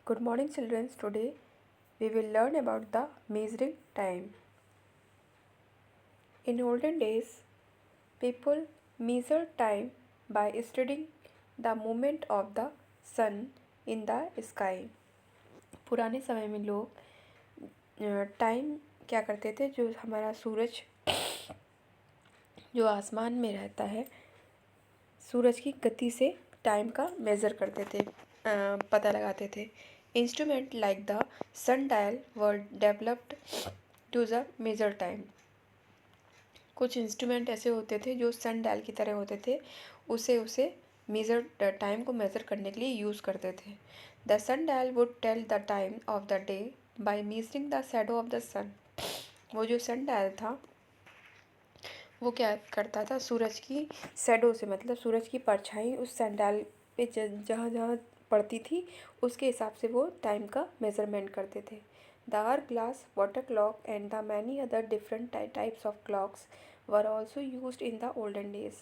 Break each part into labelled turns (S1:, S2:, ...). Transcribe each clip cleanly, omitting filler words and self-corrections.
S1: Good morning, children. Today we will learn about the measuring time. In olden days, people measured time by studying the movement of the sun in the sky. पुराने समय में लोग time क्या करते थे, जो हमारा सूरज जो आसमान में रहता है, सूरज की गति से टाइम का मेज़र करते थे, पता लगाते थे. Instrument like the sundial were developed to the measure time. कुछ इंस्ट्रूमेंट ऐसे होते थे जो सन डायल की तरह होते थे, उसे मेज़र टाइम को मेज़र करने के लिए यूज़ करते थे. The sundial would tell the time of the day by measuring the shadow of the sun. वो जो सन डायल था वो क्या करता था, सूरज की शैडो से, मतलब सूरज की परछाई उस सन डायल पे जहाँ जहाँ पड़ती थी उसके हिसाब से वो टाइम का मेज़रमेंट करते थे. The hourglass, water clock and the many other different types of clocks were also used in the olden days.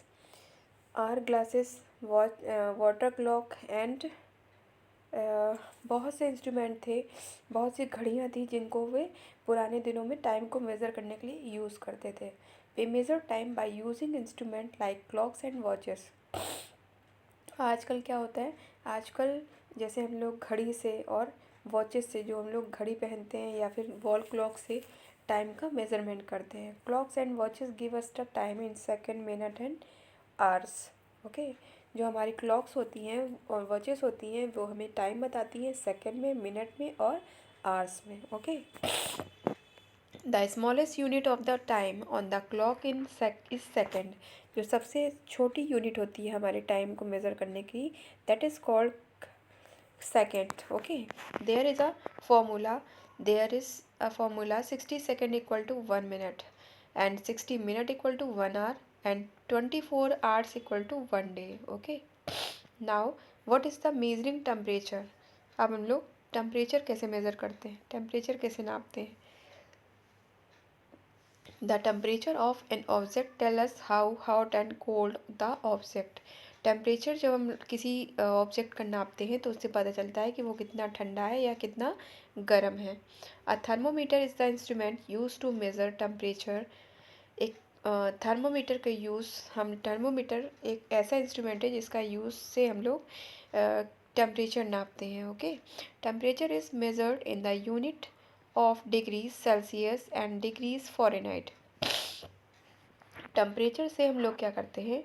S1: Hourglasses, water clock and बहुत से इंस्ट्रूमेंट थे, बहुत सी घड़ियाँ थी जिनको वे पुराने दिनों में टाइम को मेज़र करने के लिए यूज़ करते थे. We measure time by using instrument like clocks and watches. आजकल क्या होता है, आजकल जैसे हम लोग घड़ी से और वॉचेस से, जो हम लोग घड़ी पहनते हैं या फिर वॉल क्लॉक से टाइम का मेज़रमेंट करते हैं. Clocks and watches give us the time in second, minute and hours. Okay, जो हमारी क्लॉक्स होती हैं और वॉचेस होती हैं वो हमें टाइम बताती हैं सेकंड में, मिनट में और आवर्स में. Okay, the smallest unit of the time on the clock is second. जो सबसे छोटी यूनिट होती है हमारे टाइम को मेज़र करने की, that is called second. Okay, there is a formula 60 second equal to 1 minute and 60 minute equal to 1 hour and 24 hours equal to 1 day. Okay, now what is the measuring temperature. अब हम लोग temperature कैसे measure करते हैं, temperature कैसे नापते हैं. The temperature of an object tell us how hot and cold the object. Temperature जब हम किसी ऑब्जेक्ट का नापते हैं तो उससे पता चलता है कि वो कितना ठंडा है या कितना गर्म है. A thermometer is the instrument use to measure temperature. एक थर्मोमीटर का यूज़, हम थर्मोमीटर एक ऐसा इंस्ट्रूमेंट है जिसका यूज़ से हम लोग टेम्परेचर नापते हैं. Okay, temperature is measured in the unit of degrees Celsius and degrees Fahrenheit. Temperature से हम लोग क्या करते हैं,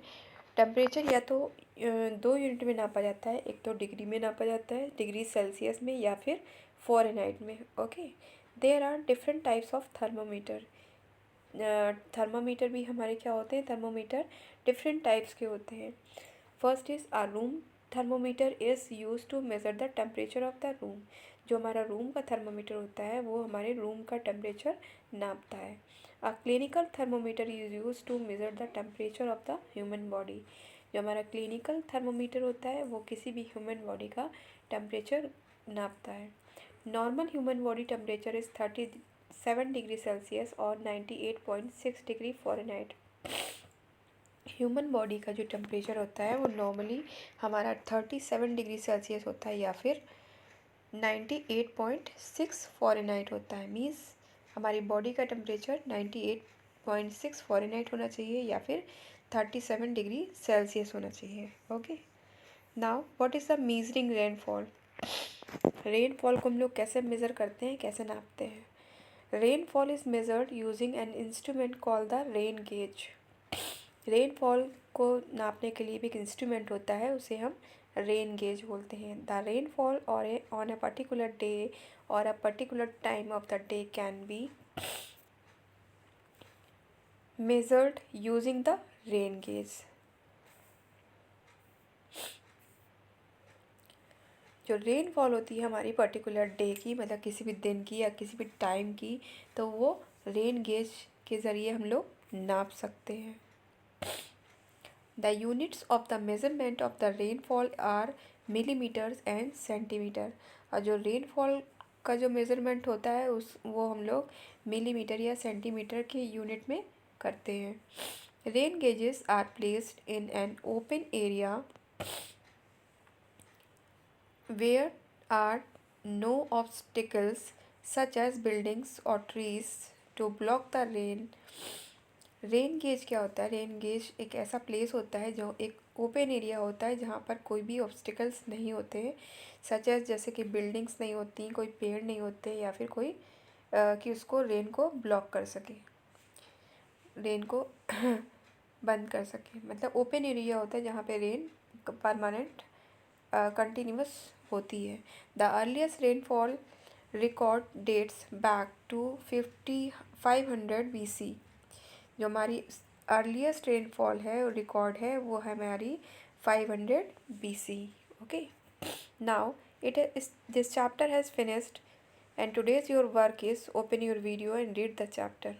S1: टेम्परेचर या तो दो यूनिट में नापा जाता है, एक तो डिग्री में नापा जाता है, डिग्री सेल्सियस में या फिर फ़ारेनहाइट में. Okay, there are different types of thermometer. Thermometer भी हमारे क्या होते हैं, थर्मोमीटर डिफरेंट टाइप्स के होते हैं. First is a room thermometer is use to measure the temperature of the room. जो हमारा रूम का थर्मोमीटर होता है वो हमारे रूम का टेम्परेचर नापता है. A clinical thermometer is use to measure the temperature of the human body. जो हमारा क्लिनिकल थर्मोमीटर होता है वो किसी भी ह्यूमन बॉडी का टेम्परेचर नापता है. Normal human body temperature is 37 degree Celsius और 98.6 डिग्री फ़ारेनहाइट. ह्यूमन बॉडी का जो टेम्परेचर होता है वो नॉर्मली हमारा 37 डिग्री सेल्सियस होता है या फिर 98.6 फ़ारेनहाइट होता है. मीन्स हमारी बॉडी का टेम्परेचर 98.6 फ़ारेनहाइट होना चाहिए या फिर 37 डिग्री सेल्सियस होना चाहिए. Okay, now what is the measuring rainfall. Rainfall को हम लोग कैसे मेज़र करते हैं, कैसे नापते हैं. Rainfall is measured using an instrument called the rain gauge. Rainfall को नापने के लिए भी एक इंस्ट्रूमेंट होता है, उसे हम रेन गेज बोलते हैं. द रेनफॉल और ऑन अ पर्टिकुलर डे और a particular time of the day can be measured using the rain gauge. जो रेनफॉल होती है हमारी पर्टिकुलर डे की, मतलब किसी भी दिन की या किसी भी टाइम की, तो वो रेन गेज के ज़रिए हम लोग नाप सकते हैं. The units of the measurement of the rainfall are millimeters and centimeter. और जो रेनफॉल का जो मेज़रमेंट होता है वो हम लोग मिलीमीटर या सेंटीमीटर के यूनिट में करते हैं. Rain gauges are placed in an open area where are no obstacles such as buildings or trees to block the rain. Rain gauge क्या होता है? रेन गेज एक ऐसा प्लेस होता है जो एक ओपन एरिया होता है जहाँ पर कोई भी ऑब्स्टिकल्स नहीं होते, सच एज जैसे कि बिल्डिंग्स नहीं होती, कोई पेड़ नहीं होते, या फिर कोई कि उसको रेन को ब्लॉक कर सके, रेन को बंद कर सके। मतलब ओपन एरिया होता है जहाँ पे रेन परमानेंट कंटिन्यूस होती है। The earliest rainfall record dates back to 500 BC। जो हमारी अर्लीस्ट रेनफॉल है और रिकॉर्ड है वो है हमारी 500 BC। Okay, now it is this chapter has finished and today's your work is open your video and read the chapter.